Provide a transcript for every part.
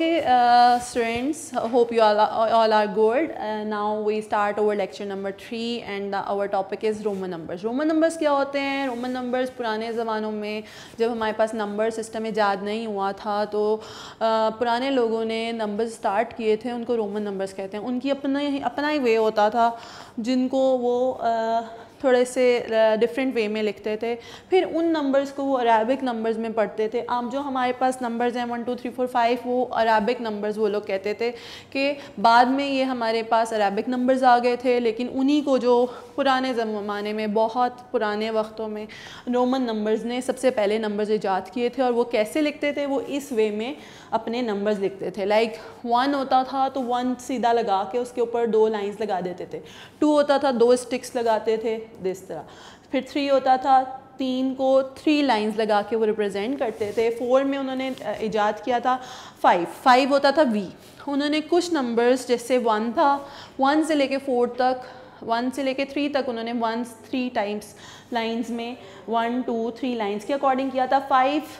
Okay, students, hope you all are good. Now we start our lecture number 3 and our topic is Roman numbers. Roman numbers क्या होते हैं? Roman numbers पुराने ज़मानों में जब हमारे पास number system ईजाद नहीं हुआ था तो पुराने लोगों ने नंबर्स स्टार्ट किए थे, उनको रोमन नंबर्स कहते हैं। उनकी अपना ही वे होता था जिनको वो थोड़े से डिफरेंट वे में लिखते थे। फिर उन नंबर्स को वो अरबिक नंबर्स में पढ़ते थे। अब जो हमारे पास नंबर्स हैं 1 2 3 4 5 वो अरबिक नंबर्स वो लोग कहते थे कि बाद में ये हमारे पास अरबिक नंबर्स आ गए थे, लेकिन उन्हीं को जो पुराने ज़माने में बहुत पुराने वक्तों में रोमन नंबर्स ने सबसे पहले नंबर्स ईजाद किए थे। और वो कैसे लिखते थे? वो इस वे में अपने नंबर्स लिखते थे। लाइक 1 होता था तो 1 सीधा लगा के उसके ऊपर 2 लाइंस लगा देते थे। 2 होता था 2 स्टिक्स लगाते थे इस तरह। फिर 3 होता था 3 को 3 लाइंस लगा के वो रिप्रेजेंट करते थे। 4 में उन्होंने ईजाद किया था 5 होता था V। उन्होंने कुछ नंबर्स जैसे 1 था, 1 से लेके 4 तक, 1 से लेके 3 तक उन्होंने 1 3 टाइम्स लाइंस में 1 2 3 लाइंस के अकॉर्डिंग किया था। 5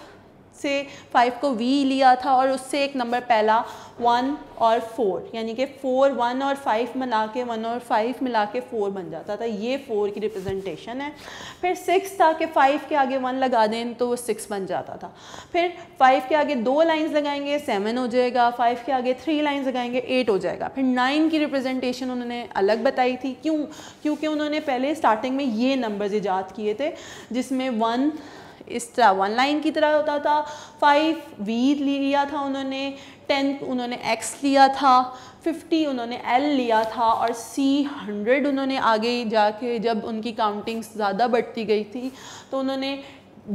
से 5 को V लिया था और उससे एक नंबर पहला 1 और 4, यानी कि 4 1 और 5 मिला के 1 और 5 मिला के 4 बन जाता था। ये 4 की रिप्रेजेंटेशन है। फिर 6 था कि 5 के आगे 1 लगा दें तो वो 6 बन जाता था। फिर 5 के आगे 2 लाइंस लगाएंगे 7 हो जाएगा, 5 के आगे 3 लाइंस लगाएंगे 8 हो जाएगा। फिर 9 की रिप्रेजेंटेशन उन्होंने अलग बताई थी। क्योंकि उन्होंने पहले स्टार्टिंग में ये नंबर्स ईजाद किए थे जिसमें 1 इस तरह 1 लाइन की तरह होता था, 5 V लिया था उन्होंने, 10 उन्होंने X लिया था, 50 उन्होंने L लिया था और C 100 उन्होंने आगे जाके जब उनकी काउंटिंग ज़्यादा बढ़ती गई थी तो उन्होंने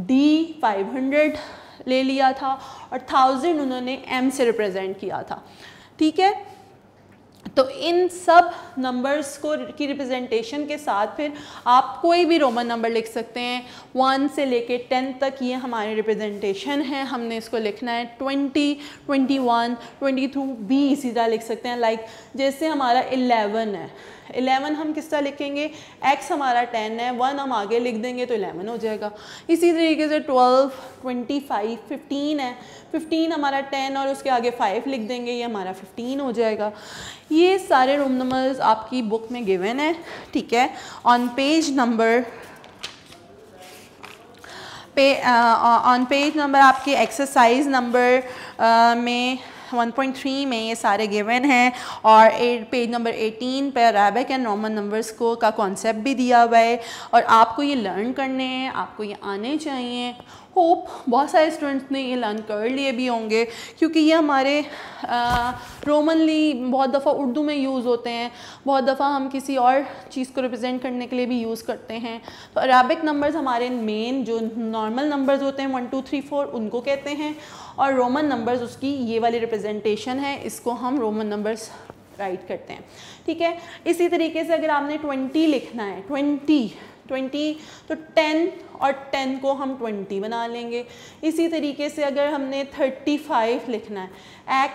D 500 ले लिया था और 1000 उन्होंने M से रिप्रेजेंट किया था। ठीक है, तो इन सब नंबर्स को की रिप्रेजेंटेशन के साथ फिर आप कोई भी रोमन नंबर लिख सकते हैं 1 से लेके 10 तक। ये हमारी रिप्रेजेंटेशन है, हमने इसको लिखना है 20 21 22 भी इसी तरह लिख सकते हैं। लाइक जैसे हमारा 11 है, 11 हम किस तरह लिखेंगे? X हमारा 10 है, 1 हम आगे लिख देंगे तो 11 हो जाएगा। इसी तरीके से 12 25 15 है, 15 हमारा 10 और उसके आगे 5 लिख देंगे, ये हमारा 15 हो जाएगा। ये सारे रोमन नंबर्स आपकी बुक में गिवन है। ठीक है, ऑन पेज नंबर आपके एक्सरसाइज नंबर में 1.3 में ये सारे गिवन हैं और पेज नंबर 18 पे अरबिक एंड रोमन नंबर्स को का कॉन्सेप्ट भी दिया हुआ है और आपको ये लर्न करने हैं, आपको ये आने चाहिए। होप बहुत सारे स्टूडेंट्स ने ये लर्न कर लिए भी होंगे क्योंकि ये हमारे रोमनली बहुत दफ़ा उर्दू में यूज़ होते हैं, बहुत दफ़ा हम किसी और चीज़ को रिप्रेजेंट करने के लिए भी यूज़ करते हैं। तो अरबिक नंबर्स हमारे मेन जो नॉर्मल नंबर्स होते हैं 1 2 3 4 उनको कहते हैं और रोमन नंबर्स उसकी ये वाली रिप्रेजेंटेशन है, इसको हम रोमन नंबर्स राइट करते हैं। ठीक है, इसी तरीके से अगर आपने 20 लिखना है 20 तो 10 और 10 को हम 20 बना लेंगे। इसी तरीके से अगर हमने 35 लिखना है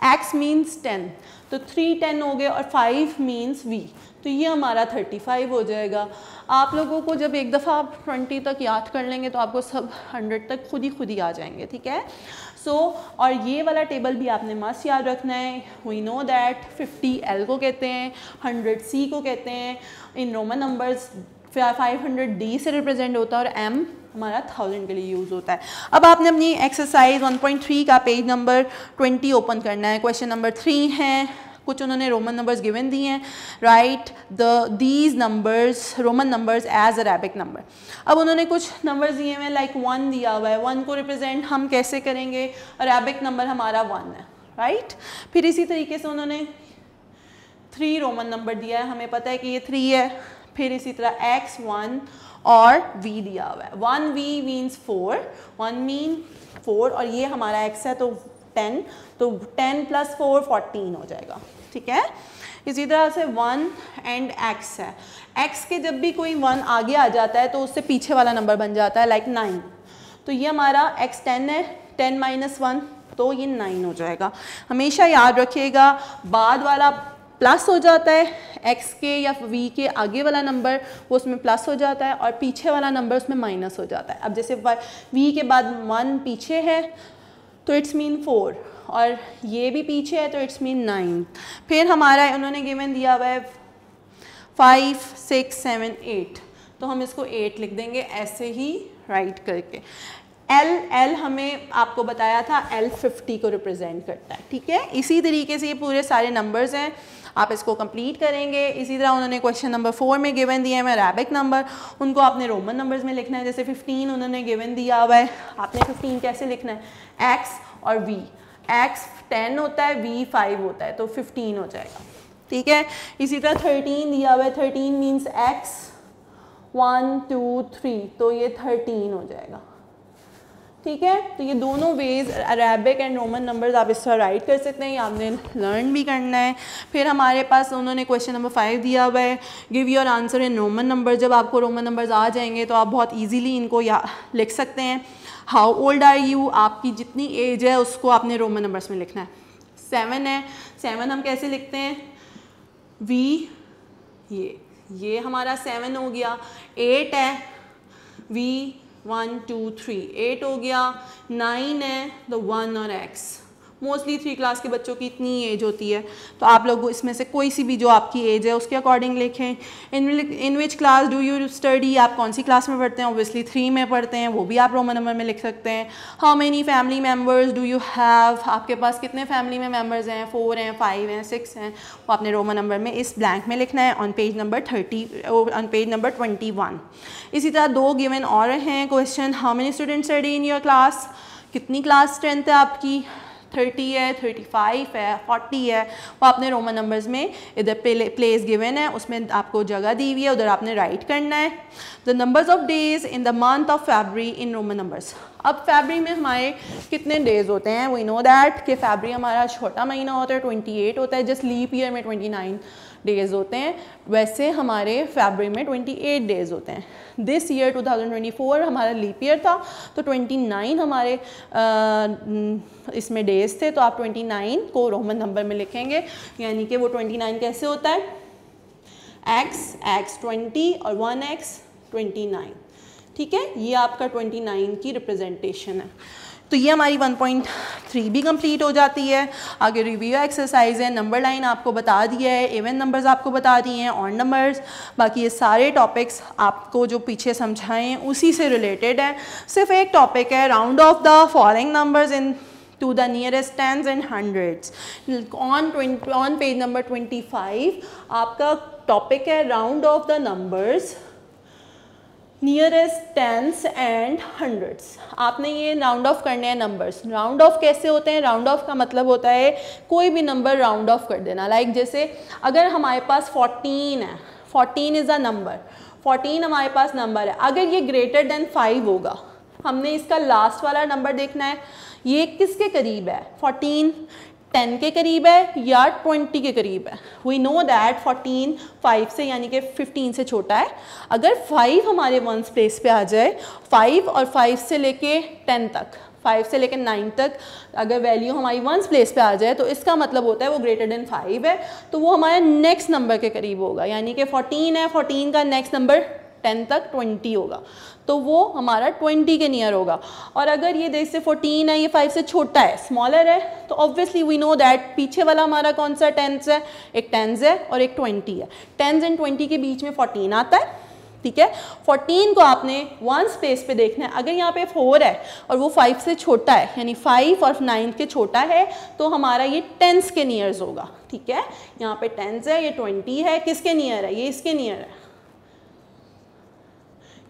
x मीन्स 10 तो 3 10 हो गए और 5 मीन्स V, तो ये हमारा 35 हो जाएगा। आप लोगों को जब एक दफ़ा आप 20 तक याद कर लेंगे तो आपको सब 100 तक खुद ही आ जाएंगे। ठीक है, और ये वाला टेबल भी आपने मस्त याद रखना है। वी नो दैट 50 L को कहते हैं, 100 C को कहते हैं। इन रोमन नंबर्स 500 D से रिप्रेजेंट होता है और M हमारा 1000 के लिए यूज़ होता है। अब आपने अपनी एक्सरसाइज 1.3 का पेज नंबर 20 ओपन करना है। क्वेश्चन नंबर 3 है, कुछ उन्होंने रोमन नंबर्स गिवन दिए हैं। Write these numbers Roman numbers as Arabic number. अब उन्होंने कुछ नंबर्स दिए हुए हैं, लाइक 1 दिया हुआ है, 1 को रिप्रेजेंट हम कैसे करेंगे? अरबिक नंबर हमारा 1 है। राइट, फिर इसी तरीके से उन्होंने 3 रोमन नंबर दिया है, हमें पता है कि ये 3 है। फिर इसी तरह x 1 और V दिया हुआ है। 1V मीन्स 4, 1 मीन 4 और ये हमारा x है तो 10, तो 10 + 4 14 हो जाएगा। ठीक है, इसी तरह से 1 एंड x है। x के जब भी कोई 1 आगे आ जाता है तो उससे पीछे वाला नंबर बन जाता है, लाइक 9। तो ये हमारा x 10 है, 10 - 1 तो ये 9 हो जाएगा। हमेशा याद रखिएगा बाद वाला प्लस हो जाता है, x के या v के आगे वाला नंबर वो उसमें प्लस हो जाता है और पीछे वाला नंबर उसमें माइनस हो जाता है। अब जैसे v के बाद 1 पीछे है तो इट्स मीन 4, और ये भी पीछे है तो इट्स मीन 9। फिर हमारा उन्होंने गिवन दिया हुआ है 5 6 7 8, तो हम इसको 8 लिख देंगे ऐसे ही राइट करके। एल हमें आपको बताया था एल 50 को रिप्रेजेंट करता है, ठीक है। इसी तरीके से ये पूरे सारे नंबर्स हैं, आप इसको कंप्लीट करेंगे। इसी तरह उन्होंने क्वेश्चन नंबर 4 में गिवन दिया है अरेबिक नंबर, उनको आपने रोमन नंबर्स में लिखना है। जैसे 15 उन्होंने गिवन दिया हुआ है, आपने 15 कैसे लिखना है, एक्स और वी, एक्स 10 होता है, वी 5 होता है, तो 15 हो जाएगा, ठीक है। इसी तरह 13 दिया हुआ है, 13 मीन्स एक्स 1 2 3, तो ये 13 हो जाएगा, ठीक है। तो ये दोनों ways Arabic and Roman numbers आप इस तरह राइट कर सकते हैं, ये आपने लर्न भी करना है। फिर हमारे पास उन्होंने क्वेश्चन नंबर 5 दिया हुआ है, give your answer in Roman number. जब आपको रोमन नंबर्स आ जाएंगे तो आप बहुत ईजीली इनको लिख सकते हैं। हाउ ओल्ड आर यू, आपकी जितनी एज है उसको आपने रोमन नंबर्स में लिखना है। 7 है, 7 हम कैसे लिखते हैं, वी, ये हमारा 7 हो गया। 8 है, वी 1 2 3, 8 हो गया। 9 है तो 1 और x, मोस्टली 3 क्लास के बच्चों की इतनी एज होती है, तो आप लोग इसमें से कोई सी भी जो आपकी एज है उसके अकॉर्डिंग लिखें। In which class do you study, आप कौन सी क्लास में पढ़ते हैं, ऑब्वियसली 3 में पढ़ते हैं, वो भी आप रोमन नंबर में लिख सकते हैं। How many family members do you have, आपके पास कितने फैमिली में मेम्बर्स हैं, 4 हैं, 5 हैं, 6 हैं, वो आपने रोमन नंबर में इस ब्लैंक में लिखना है ऑन पेज नंबर 21। इसी तरह 2 गिवन और हैं question, how many students study in your class, कितनी क्लास स्ट्रेंथ है आपकी, 30 है, 35 है, 40 है, वो आपने रोमन नंबर्स में इधर प्लेस गिवन है, उसमें आपको जगह दी हुई है, उधर आपने राइट करना है। The numbers of days in the month of February in Roman numbers. अब फरवरी में हमारे कितने डेज होते हैं, वी नो दैट कि फरवरी हमारा छोटा महीना होता है, 28 होता है, जस्ट लीप ईयर में 29 डेज़ होते हैं, वैसे हमारे फरवरी में 28 डेज़ होते हैं। दिस ईयर 2024 हमारा लीप ईयर था, तो 29 हमारे इसमें डेज़ थे, तो आप 29 को रोमन नंबर में लिखेंगे, यानी कि वो 29 कैसे होता है, x 20 और 1x 29, ठीक है। ये आपका 29 की रिप्रेजेंटेशन है। तो ये हमारी 1.3 भी कंप्लीट हो जाती है। आगे रिव्यू एक्सरसाइज है, नंबर लाइन आपको बता दिया है, इवन नंबर्स आपको बता दिए हैं, ऑड नंबर्स, बाकी ये सारे टॉपिक्स आपको जो पीछे समझाए हैं उसी से रिलेटेड है। सिर्फ एक टॉपिक है, round of the following numbers in to the nearest tens and hundreds। on page number 25 आपका टॉपिक है round of the numbers nearest tense and hundreds. आपने ये राउंड ऑफ करने हैं नंबर्स। राउंड ऑफ कैसे होते हैं, राउंड ऑफ का मतलब होता है कोई भी नंबर राउंड ऑफ कर देना। लाइक जैसे अगर हमारे पास 14 है, 14 इज़ अ नंबर, 14 हमारे पास नंबर है, अगर ये ग्रेटर देन 5 होगा, हमने इसका लास्ट वाला नंबर देखना है, ये किसके करीब है, 14 10 के करीब है या 20 के करीब है। वी नो दैट 14 5 से यानी कि 15 से छोटा है। अगर 5 हमारे वंस प्लेस पे आ जाए, 5 और 5 से लेके 10 तक, 5 से लेकर 9 तक अगर वैल्यू हमारी वंस प्लेस पे आ जाए तो इसका मतलब होता है वो ग्रेटर देन 5 है, तो वो हमारे नेक्स्ट नंबर के करीब होगा। यानी कि 14 है, 14 का नेक्स्ट नंबर 10 तक 20 होगा, तो वो हमारा 20 के नियर होगा। और अगर ये जैसे 14 है, ये 5 से छोटा है, स्मॉलर है, तो ऑब्वियसली वी नो दैट पीछे वाला हमारा कौन सा 10 है, एक 10 है और एक 20 है। 10 एंड 20 के बीच में 14 आता है, ठीक है। 14 को आपने वन स्पेस पे देखना है। अगर यहाँ पे 4 है और वो 5 से छोटा है, यानी 5 और 9 के छोटा है, तो हमारा ये 10s के नियर्स होगा, ठीक है। यहाँ पे 10s है, ये 20 है, किसके नियर है, ये इसके नियर है।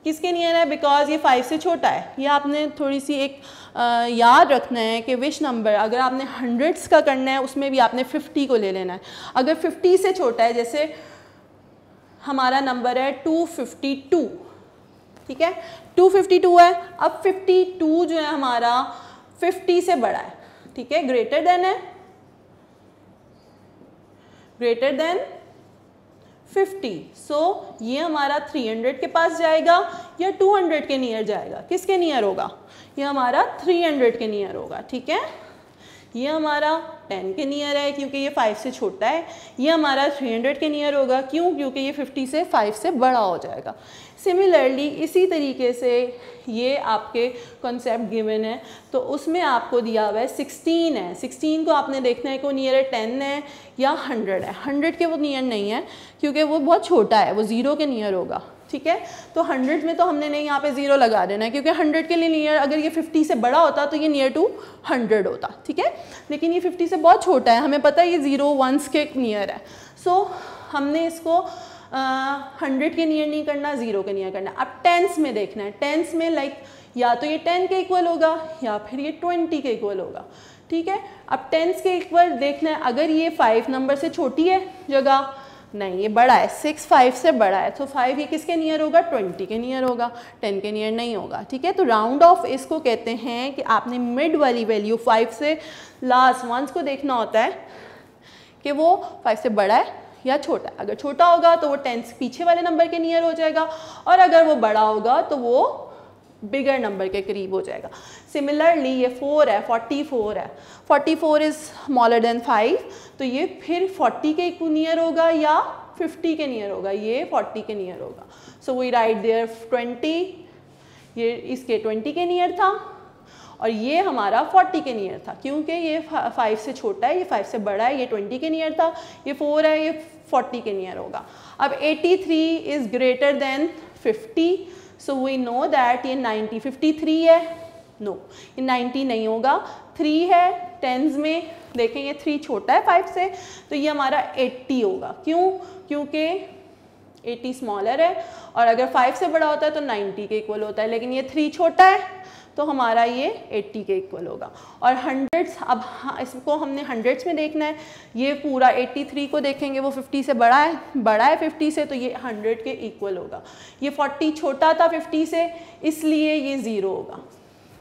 किसके नियर है, बिकॉज ये 5 से छोटा है। ये आपने थोड़ी सी एक याद रखना है कि विच नंबर, अगर आपने हंड्रेड्स का करना है उसमें भी आपने 50 को ले लेना है। अगर 50 से छोटा है, जैसे हमारा नंबर है 252, ठीक है, 252 है। अब 52 जो है हमारा 50 से बड़ा है, ठीक है, ग्रेटर देन है, ग्रेटर देन 50। सो ये हमारा 300 के पास जाएगा या 200 के नियर जाएगा, किसके नियर होगा, ये हमारा 300 के नियर होगा, ठीक है। ये हमारा 10 के नियर है क्योंकि ये 5 से छोटा है। ये हमारा 300 के नियर होगा, क्यों? क्योंकि ये 50 से 5 से बड़ा हो जाएगा। सिमिलरली इसी तरीके से ये आपके कॉन्सेप्ट गिवन है, तो उसमें आपको दिया हुआ है 16 है। 16 को आपने देखना है कि वो नियर है 10 है या 100 है। 100 के वो नियर नहीं है क्योंकि वो बहुत छोटा है, वो 0 के नियर होगा, ठीक है। तो 100 में तो हमने नहीं यहाँ पे 0 लगा देना है क्योंकि 100 के लिए नियर, अगर ये 50 से बड़ा होता तो ये नियर टू 100 होता, ठीक है। लेकिन ये 50 से बहुत छोटा है, हमें पता है ये 0 1s के नियर है। सो हमने इसको 100 के नियर नहीं करना, 0 के नियर करना। अब टेंस में देखना है। टेंस में लाइक या तो ये 10 के इक्वल होगा या फिर ये 20 के इक्वल होगा, ठीक है। अब टेंस के इक्वल देखना है, अगर ये 5 नंबर से छोटी है जगह, नहीं ये बड़ा है, 6 5 से बड़ा है, तो 5 ये किसके नियर होगा? 20 के नियर होगा, 10 के नियर नहीं होगा, ठीक है। तो राउंड ऑफ इसको कहते हैं कि आपने मिड वाली वैल्यू 5 से लास्ट वंस को देखना होता है कि वो 5 से बड़ा है या छोटा है। अगर छोटा होगा तो वो 10 से पीछे वाले नंबर के नियर हो जाएगा, और अगर वो बड़ा होगा तो वो बिगर नंबर के करीब हो जाएगा। सिमिलरली ये 4 है, 44 है, 44 इज़ स्मॉलर देन 5, तो ये फिर 40 के नियर होगा या 50 के नियर होगा? ये 40 के नियर होगा। सो वी राइट देयर 20, ये इसके 20 के नियर था और ये हमारा 40 के नियर था, क्योंकि ये 5 से छोटा है, ये 5 से बड़ा है, ये 20 के नियर था, ये 4 है, ये 40 के नियर होगा। अब 83 is greater than 50, so we know that ये 90, 53 है, नो ये 90 नहीं होगा, 3 है। टेंस में देखें ये 3 छोटा है 5 से, तो ये हमारा 80 होगा। क्यों? क्योंकि 80 स्मॉलर है, और अगर 5 से बड़ा होता है तो 90 के इक्वल होता है, लेकिन ये 3 छोटा है तो हमारा ये 80 के इक्वल होगा। और हंड्रेड्स, अब हाँ इसको हमने हंड्रेड्स में देखना है। ये पूरा 83 को देखेंगे, वो 50 से बड़ा है 50 से, तो ये 100 के इक्वल होगा। ये 40 छोटा था 50 से, इसलिए ये 0 होगा,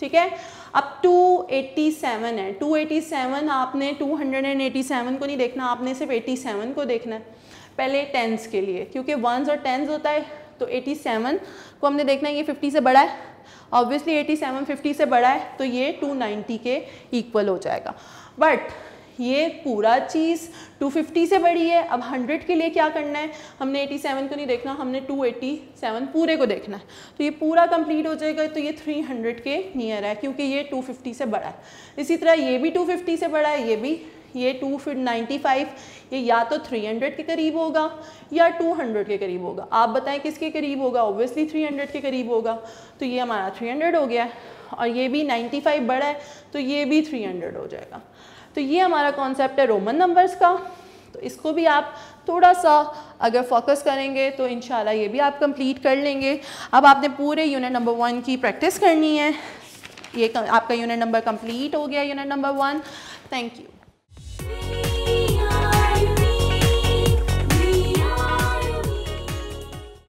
ठीक है। अब 287 है, 287 आपने 287 को नहीं देखना, आपने सिर्फ 87 को देखना है पहले टेंस के लिए, क्योंकि वंस और टेंस होता है। तो 87 को हमने देखना है, ये 50 से बड़ा है, ऑब्वियसली 87 50 से बड़ा है, तो ये 290 के इक्वल हो जाएगा। बट ये पूरा चीज़ 250 से बड़ी है। अब 100 के लिए क्या करना है? हमने 87 को नहीं देखना, हमने 287 पूरे को देखना है, तो ये पूरा कंप्लीट हो जाएगा। तो ये 300 के नियर है क्योंकि ये 250 से बड़ा है। इसी तरह ये भी 250 से बड़ा है, ये भी, ये 295, ये या तो 300 के करीब होगा या 200 के करीब होगा। आप बताएं किसके करीब होगा? ऑब्वियसली 300 के करीब होगा, तो ये हमारा 300 हो गया। और ये भी 95 बड़ा है, तो ये भी 300 हो जाएगा। तो ये हमारा कॉन्सेप्ट है रोमन नंबर्स का। तो इसको भी आप थोड़ा सा अगर फोकस करेंगे तो इंशाल्लाह ये भी आप कंप्लीट कर लेंगे। अब आपने पूरे यूनिट नंबर 1 की प्रैक्टिस करनी है। ये आपका यूनिट नंबर कंप्लीट हो गया, यूनिट नंबर 1। Thank you.